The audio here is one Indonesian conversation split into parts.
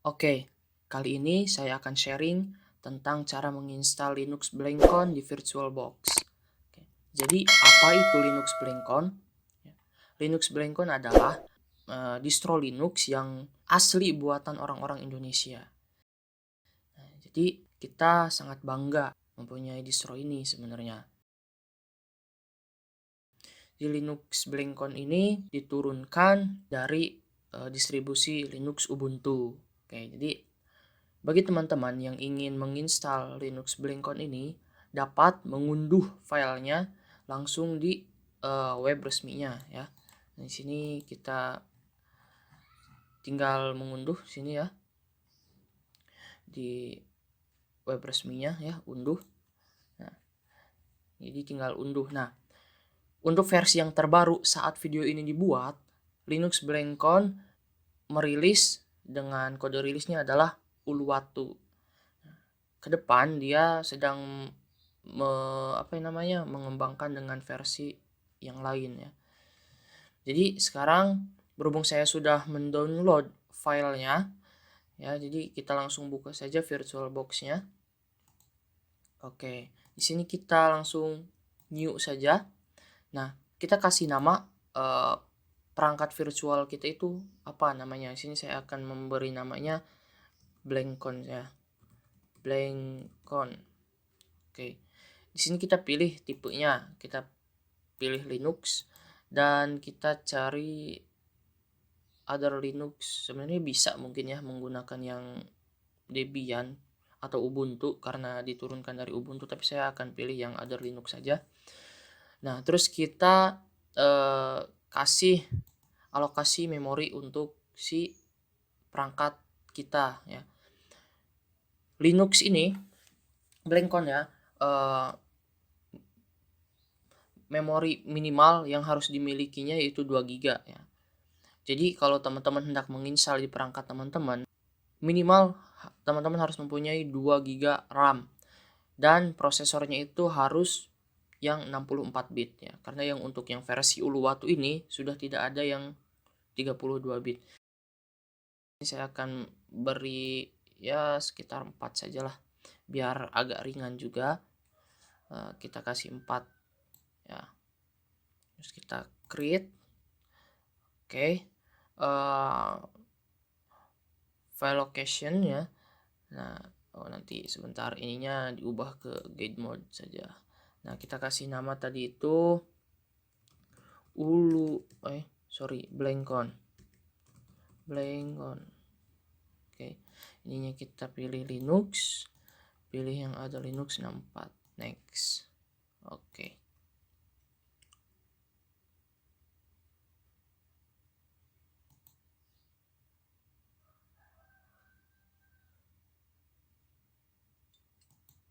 Oke, kali ini saya akan sharing tentang cara menginstal Linux Blankcon di VirtualBox. Oke, jadi apa itu Linux Blankcon? Ya, Linux Blankcon adalah distro Linux yang asli buatan orang-orang Indonesia. Nah, jadi kita sangat bangga mempunyai distro ini sebenarnya. Di Linux Blankcon ini diturunkan dari distribusi Linux Ubuntu. Oke, jadi bagi teman-teman yang ingin menginstal Linux Blankcon ini, dapat mengunduh filenya langsung di web resminya ya. Di sini kita tinggal mengunduh sini ya. Di web resminya ya, unduh. Nah, jadi tinggal unduh. Nah, untuk versi yang terbaru saat video ini dibuat, Linux Blankcon merilis dengan kode rilisnya adalah Uluwatu. Ke depan dia sedang mengembangkan dengan versi yang lain ya. Jadi sekarang berhubung saya sudah mendownload filenya ya, jadi kita langsung buka saja VirtualBox-nya. Oke, di sini kita langsung new saja. Nah, kita kasih nama perangkat virtual kita itu apa namanya. Di sini saya akan memberi namanya Blankcon ya. Blankcon. Oke. Di sini kita pilih tipenya. Kita pilih Linux dan kita cari other Linux. Sebenarnya bisa mungkin ya menggunakan yang Debian atau Ubuntu karena diturunkan dari Ubuntu, tapi saya akan pilih yang other Linux saja. Nah, terus kita kasih alokasi memori untuk si perangkat kita ya. Linux ini Blankcon ya, memori minimal yang harus dimilikinya yaitu 2 GB ya. Jadi kalau teman-teman hendak menginstal di perangkat teman-teman, minimal teman-teman harus mempunyai 2 GB RAM dan prosesornya itu harus yang 64 bit ya. Karena yang untuk yang versi Uluwatu ini sudah tidak ada yang 32 bit. Ini saya akan beri ya sekitar 4 sajalah biar agak ringan juga. Kita kasih 4 ya. Terus kita create. Oke. File location ya. Nah, nanti sebentar ininya diubah ke guide mode saja. Nah, kita kasih nama tadi itu Blankcon. Oke. Ininya kita pilih Linux. Pilih yang ada Linux 64. Next. Oke.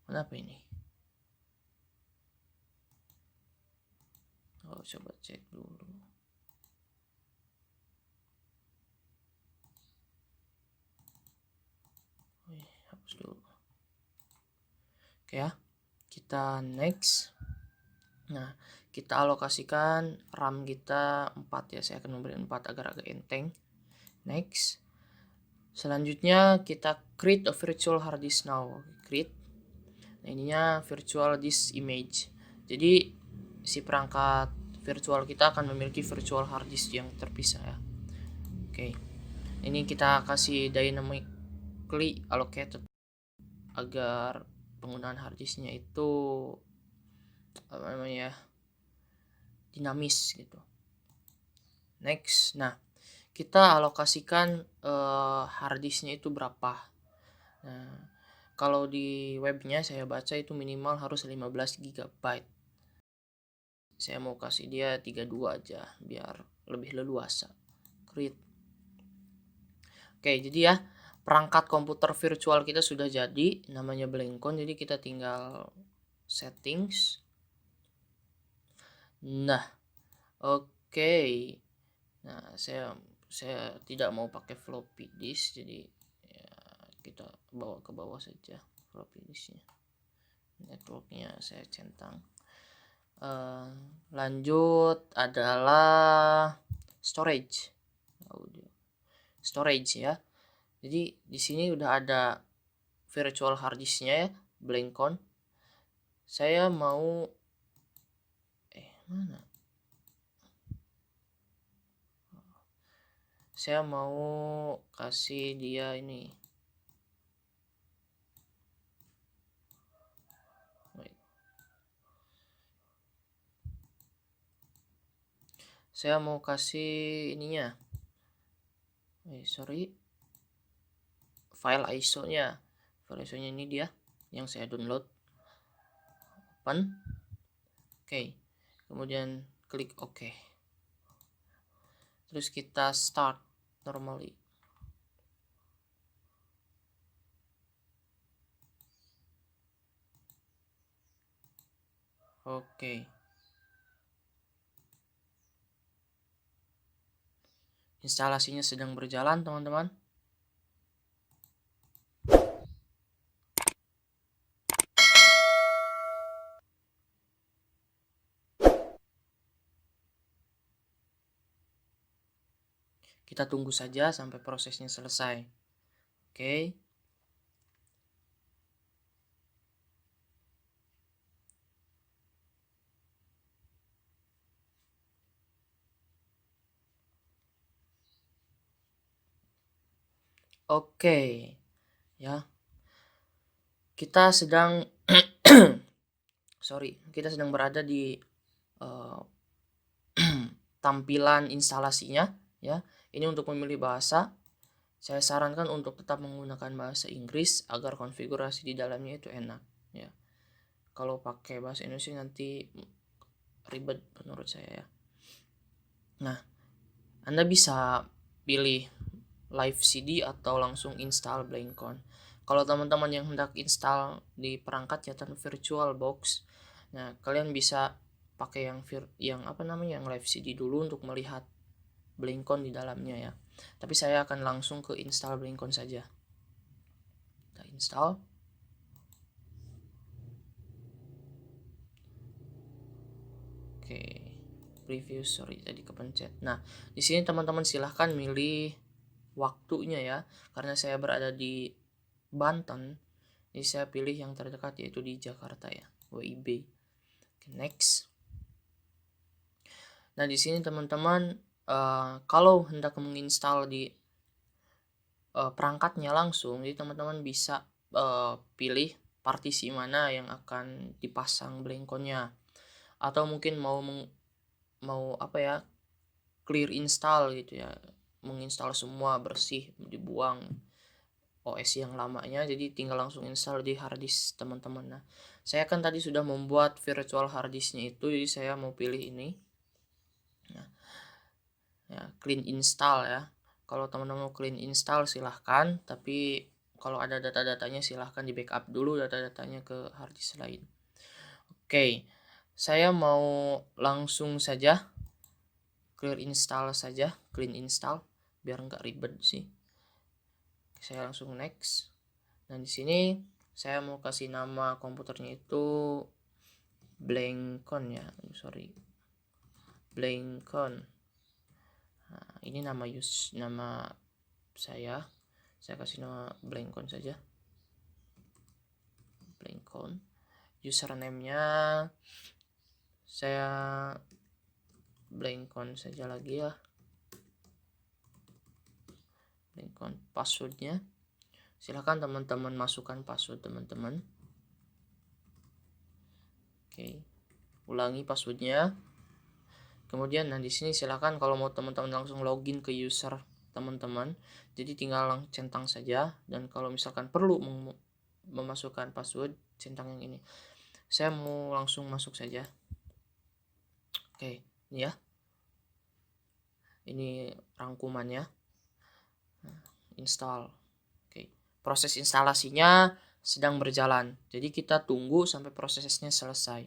Kenapa ini? Oh, coba cek dulu. Hapus dulu. Oke ya. Kita next. Nah, kita alokasikan RAM kita 4 ya. Saya akan memberi 4 agar agak enteng. Next. Selanjutnya kita create a virtual hard disk now. Create. Nah, ininya virtual disk image. Jadi si perangkat virtual kita akan memiliki virtual hard disk yang terpisah ya. Oke. Ini kita kasih dynamically allocated agar penggunaan hard disknya itu apa namanya dinamis gitu. Next. Nah, kita alokasikan hard disknya itu berapa. Nah, kalau di webnya saya baca itu minimal harus 15 GB. Saya mau kasih dia 32 aja biar lebih leluasa. Create. Oke, jadi ya perangkat komputer virtual kita sudah jadi, namanya Blankcon. Jadi kita tinggal settings. Nah, oke. Nah, saya tidak mau pakai floppy disk, jadi ya, kita bawa ke bawah saja floppy disknya. Networknya saya centang. Lanjut adalah storage ya. Jadi di sini udah ada virtual hard disknya ya, Blankcon. Saya mau mana? Saya mau kasih dia ini. Saya mau kasih ininya. Sorry. File ISO-nya. File ISO-nya ini dia yang saya download. Open. Oke. Kemudian klik OK. Terus kita start normally. Oke. Instalasinya sedang berjalan, teman-teman. Kita tunggu saja sampai prosesnya selesai. Oke. Oke. Ya. Kita sedang kita sedang berada di tampilan instalasinya ya. Ini untuk memilih bahasa. Saya sarankan untuk tetap menggunakan bahasa Inggris agar konfigurasi di dalamnya itu enak ya. Kalau pakai bahasa Indonesia nanti ribet menurut saya ya. Nah, Anda bisa pilih live CD atau langsung install Blankcon. Kalau teman-teman yang hendak install di perangkat ya virtual box, nah kalian bisa pakai yang yang live CD dulu untuk melihat Blankcon di dalamnya ya. Tapi saya akan langsung ke install Blankcon saja. Kita install. Oke, preview tadi kepencet. Nah, di sini teman-teman silahkan milih waktunya ya, karena saya berada di Banten, jadi saya pilih yang terdekat yaitu di Jakarta ya, WIB. Oke, next. Nah, di sini teman-teman kalau hendak menginstal di perangkatnya langsung, jadi teman-teman bisa pilih partisi mana yang akan dipasang Blankconnya, atau mungkin mau clear install gitu ya, menginstal semua bersih, dibuang OS yang lamanya, jadi tinggal langsung install di harddisk teman-teman. Nah, saya kan tadi sudah membuat virtual harddisknya itu, jadi saya mau pilih ini. Nah, ya, clean install ya. Kalau teman-teman mau clean install silahkan, tapi kalau ada data-datanya silahkan di backup dulu data-datanya ke harddisk lain. Oke, saya mau langsung saja clear install saja, clean install biar nggak ribet sih. Saya langsung next. Dan di sini saya mau kasih nama komputernya itu Blankcon ya, Blankcon. Nah, ini nama saya kasih nama Blankcon saja. Blankcon. Username-nya saya Blankcon saja lagi ya. Blankcon. Passwordnya silahkan teman-teman masukkan password teman-teman. Oke, ulangi passwordnya. Kemudian di sini silahkan kalau mau teman-teman langsung login ke user teman-teman, jadi tinggal centang saja. Dan kalau misalkan perlu memasukkan password, centang yang ini. Saya mau langsung masuk saja. Oke, ini ya, ini rangkumannya. Install. Oke, proses instalasinya sedang berjalan, jadi kita tunggu sampai prosesnya selesai.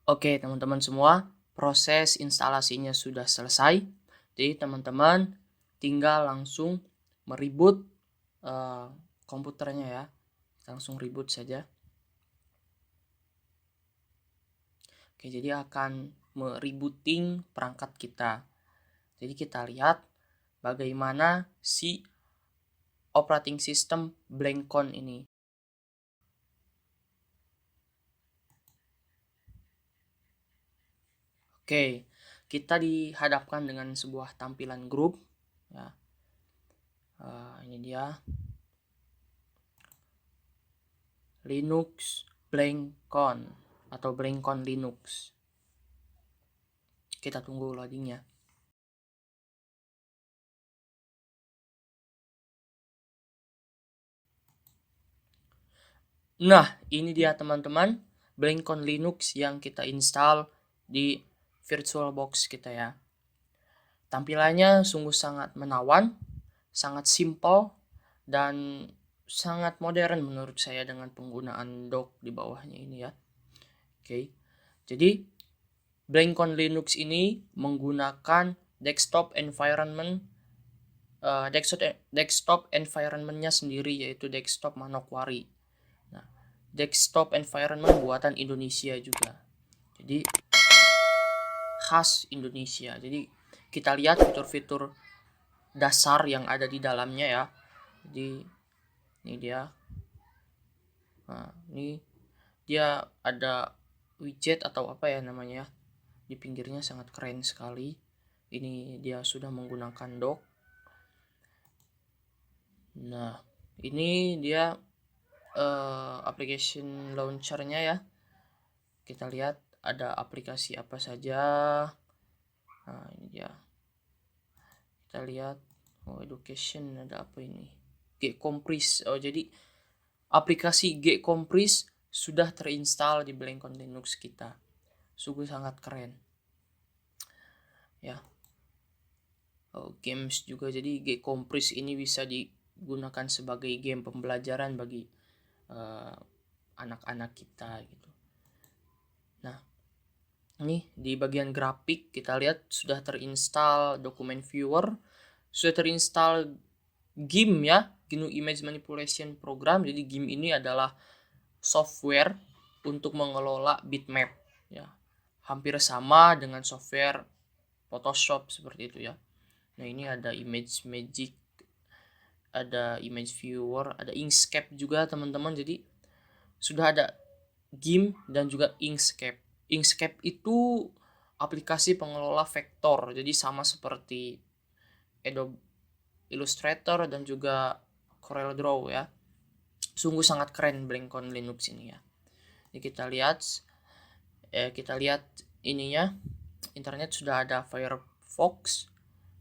Oke teman-teman semua, proses instalasinya sudah selesai. Jadi teman-teman tinggal langsung mereboot komputernya ya. Langsung reboot saja. Oke, jadi akan merebooting perangkat kita. Jadi kita lihat bagaimana si operating system Blankcon ini. Oke, kita dihadapkan dengan sebuah tampilan grup. Ya. Ini dia. Linux Blankcon atau Blankcon Linux. Kita tunggu loadingnya. Nah, ini dia teman-teman, Blankcon Linux yang kita install di VirtualBox kita ya. Tampilannya sungguh sangat menawan, sangat simple, dan sangat modern menurut saya dengan penggunaan dock di bawahnya ini ya. Oke, jadi Blankcon Linux ini menggunakan desktop environment-nya sendiri, yaitu desktop Manokwari. Nah, desktop environment buatan Indonesia juga. Jadi khas Indonesia. Jadi kita lihat fitur-fitur dasar yang ada di dalamnya ya. Jadi ini dia. Nah, ini dia ada widget atau apa ya namanya. Di pinggirnya sangat keren sekali. Ini dia sudah menggunakan dock. Nah, ini dia application launchernya ya. Kita lihat ada aplikasi apa saja. Nah, ini dia. Kita lihat, education ada apa ini? Gcompress. Jadi aplikasi Gcompress sudah terinstall di Blankcon Linux kita. Sungguh sangat keren. Ya. Games juga, jadi Gcompress ini bisa digunakan sebagai game pembelajaran bagi anak-anak kita gitu. Nah, ini di bagian grafik kita lihat sudah terinstall dokumen viewer, sudah terinstall GIMP ya, GNU Image Manipulation Program. Jadi GIMP ini adalah software untuk mengelola bitmap ya. Hampir sama dengan software Photoshop seperti itu ya. Nah, ini ada Image Magic, ada Image Viewer, ada Inkscape juga teman-teman. Jadi sudah ada GIMP dan juga Inkscape. Inkscape itu aplikasi pengelola vektor, jadi sama seperti Adobe Illustrator dan juga CorelDRAW ya. Sungguh sangat keren Blankcon Linux ini ya. Jadi kita lihat ininya, internet sudah ada Firefox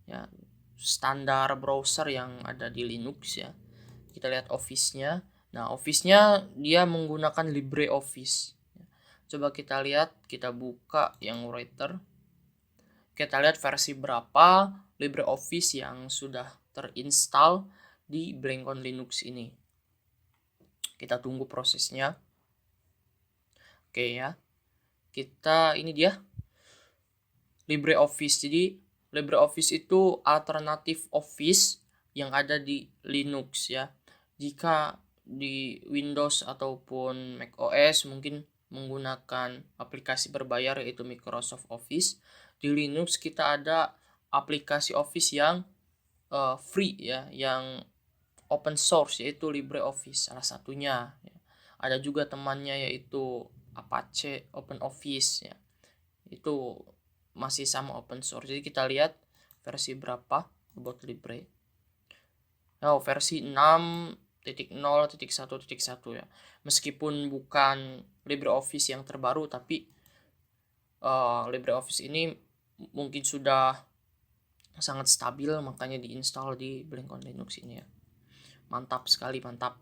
ya, standar browser yang ada di Linux ya. Kita lihat Office-nya. Nah, Office-nya dia menggunakan LibreOffice. Coba kita lihat, kita buka yang writer. Kita lihat versi berapa LibreOffice yang sudah terinstall di Blankcon Linux ini. Kita tunggu prosesnya. Oke ya. Ini dia LibreOffice. Jadi LibreOffice itu alternatif Office yang ada di Linux ya. Jika di Windows ataupun Mac OS mungkin menggunakan aplikasi berbayar yaitu Microsoft Office. Di Linux kita ada aplikasi Office yang free ya, yang open source yaitu LibreOffice salah satunya ya. Ada juga temannya yaitu Apache OpenOffice ya. Itu masih sama open source. Jadi kita lihat versi berapa buat Libre. Versi 6.0.1.1 ya. Meskipun bukan LibreOffice yang terbaru, tapi LibreOffice ini mungkin sudah sangat stabil, makanya diinstal di Blankcon Linux ini ya. Mantap sekali, mantap.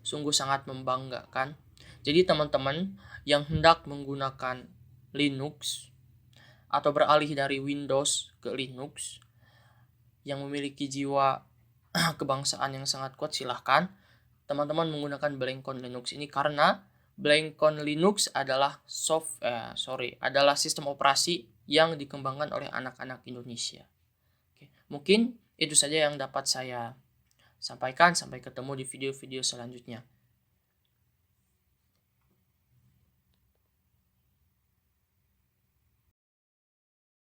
Sungguh sangat membanggakan. Jadi teman-teman yang hendak menggunakan Linux atau beralih dari Windows ke Linux, yang memiliki jiwa kebangsaan yang sangat kuat, silahkan teman-teman menggunakan Blankcon Linux ini, karena Blankcon Linux adalah adalah sistem operasi yang dikembangkan oleh anak-anak Indonesia. Oke, mungkin itu saja yang dapat saya sampaikan. Sampai ketemu di video-video selanjutnya.